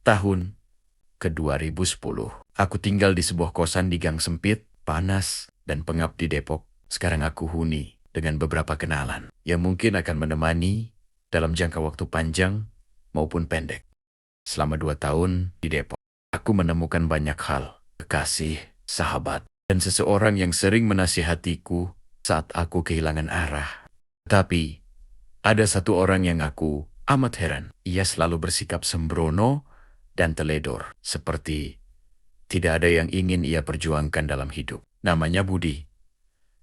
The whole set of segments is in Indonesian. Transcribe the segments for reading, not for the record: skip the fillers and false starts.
Tahun ke-2010. Aku tinggal di sebuah kosan di gang sempit, panas, dan pengap di Depok. Sekarang aku huni dengan beberapa kenalan yang mungkin akan menemani dalam jangka waktu panjang maupun pendek. Selama 2 tahun di Depok, aku menemukan banyak hal, kekasih, sahabat, dan seseorang yang sering menasihatiku saat aku kehilangan arah. Tapi, ada satu orang yang aku amat heran. Ia selalu bersikap sembrono dan teledor, seperti tidak ada yang ingin ia perjuangkan dalam hidup. Namanya Budi.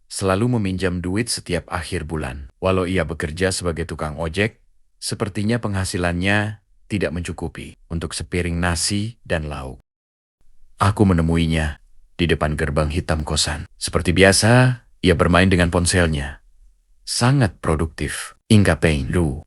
Selalu meminjam duit setiap akhir bulan. Walau ia bekerja sebagai tukang ojek, sepertinya penghasilannya tidak mencukupi untuk sepiring nasi dan lauk. Aku menemuinya di depan gerbang hitam kosan. Seperti biasa, ia bermain dengan ponselnya. Sangat produktif. Ingkapain lu.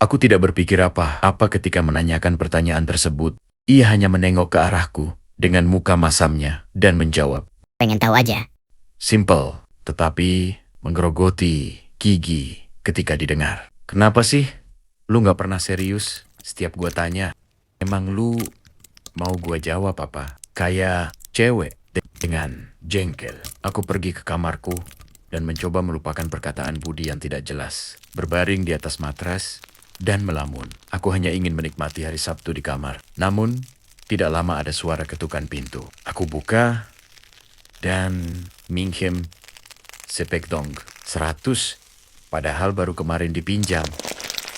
Aku tidak berpikir apa-apa ketika menanyakan pertanyaan tersebut. Ia hanya menengok ke arahku dengan muka masamnya dan menjawab. Pengen tahu aja. Simple, tetapi menggerogoti gigi ketika didengar. Kenapa sih lu gak pernah serius setiap gua tanya? Emang lu mau gua jawab apa? Kayak cewek dengan jengkel. Aku pergi ke kamarku dan mencoba melupakan perkataan Budi yang tidak jelas. Berbaring di atas matras dan melamun. Aku hanya ingin menikmati hari Sabtu di kamar. Namun, tidak lama ada suara ketukan pintu. Aku buka dan minjem sepek dong 100. Padahal baru kemarin dipinjam.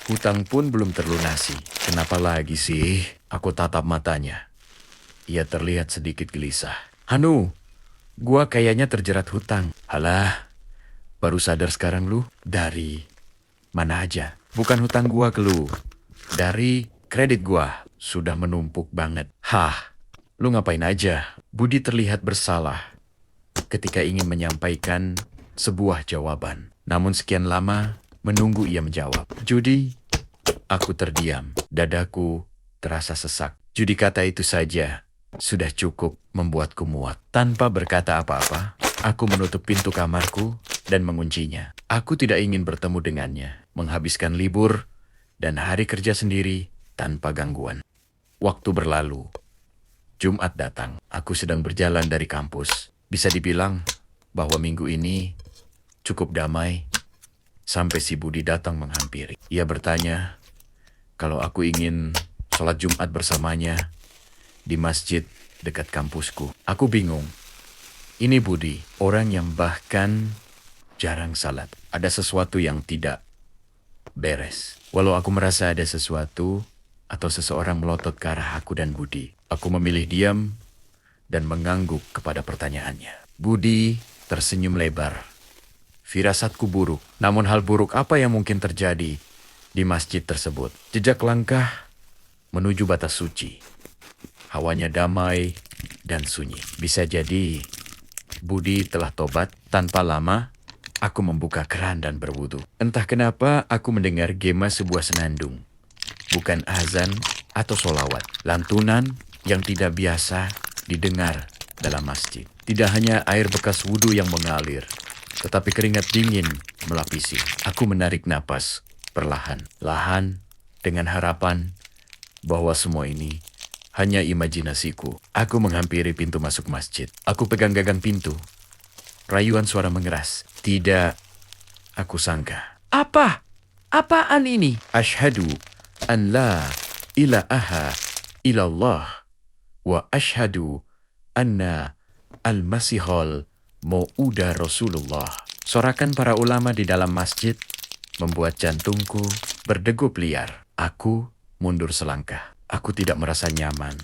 Hutang pun belum terlunasi. Kenapa lagi sih? Aku tatap matanya. Ia terlihat sedikit gelisah. Hanu, gua kayaknya terjerat hutang. Halah, baru sadar sekarang lu? Dari mana aja? Bukan hutang gua ke lu. Dari kredit gua. Sudah menumpuk banget. Hah, lu ngapain aja? Budi terlihat bersalah ketika ingin menyampaikan sebuah jawaban. Namun sekian lama menunggu ia menjawab. Judi, aku terdiam. Dadaku terasa sesak. Judi kata itu saja sudah cukup membuatku muak. Tanpa berkata apa-apa, aku menutup pintu kamarku dan menguncinya. Aku tidak ingin bertemu dengannya, menghabiskan libur dan hari kerja sendiri tanpa gangguan. Waktu berlalu. Jumat datang. Aku sedang berjalan dari kampus. Bisa dibilang bahwa minggu ini cukup damai sampai si Budi datang menghampiri. Ia bertanya kalau aku ingin sholat Jumat bersamanya di masjid dekat kampusku. Aku bingung. Ini Budi, orang yang bahkan jarang salat. Ada sesuatu yang tidak beres. Walau aku merasa ada sesuatu atau seseorang melotot ke arah aku dan Budi, aku memilih diam dan mengangguk kepada pertanyaannya. Budi tersenyum lebar. Firasatku buruk, namun hal buruk apa yang mungkin terjadi di masjid tersebut? Jejak langkah menuju batas suci. Hawanya damai dan sunyi. Bisa jadi Budi telah tobat. Tanpa lama, aku membuka keran dan berwudu. Entah kenapa aku mendengar gema sebuah senandung. Bukan azan atau solawat. Lantunan yang tidak biasa didengar dalam masjid. Tidak hanya air bekas wudhu yang mengalir, tetapi keringat dingin melapisi. Aku menarik napas perlahan-lahan dengan harapan bahwa semua ini hanya imajinasiku. Aku menghampiri pintu masuk masjid. Aku pegang gagang pintu. Rayuan suara mengeras. Tidak aku sangka. Apa? Apaan ini? Asyhadu an la ilaha illallah wa asyhadu anna al-masihal mau'uda Rasulullah. Sorakan para ulama di dalam masjid membuat jantungku berdegup liar. Aku mundur selangkah. Aku tidak merasa nyaman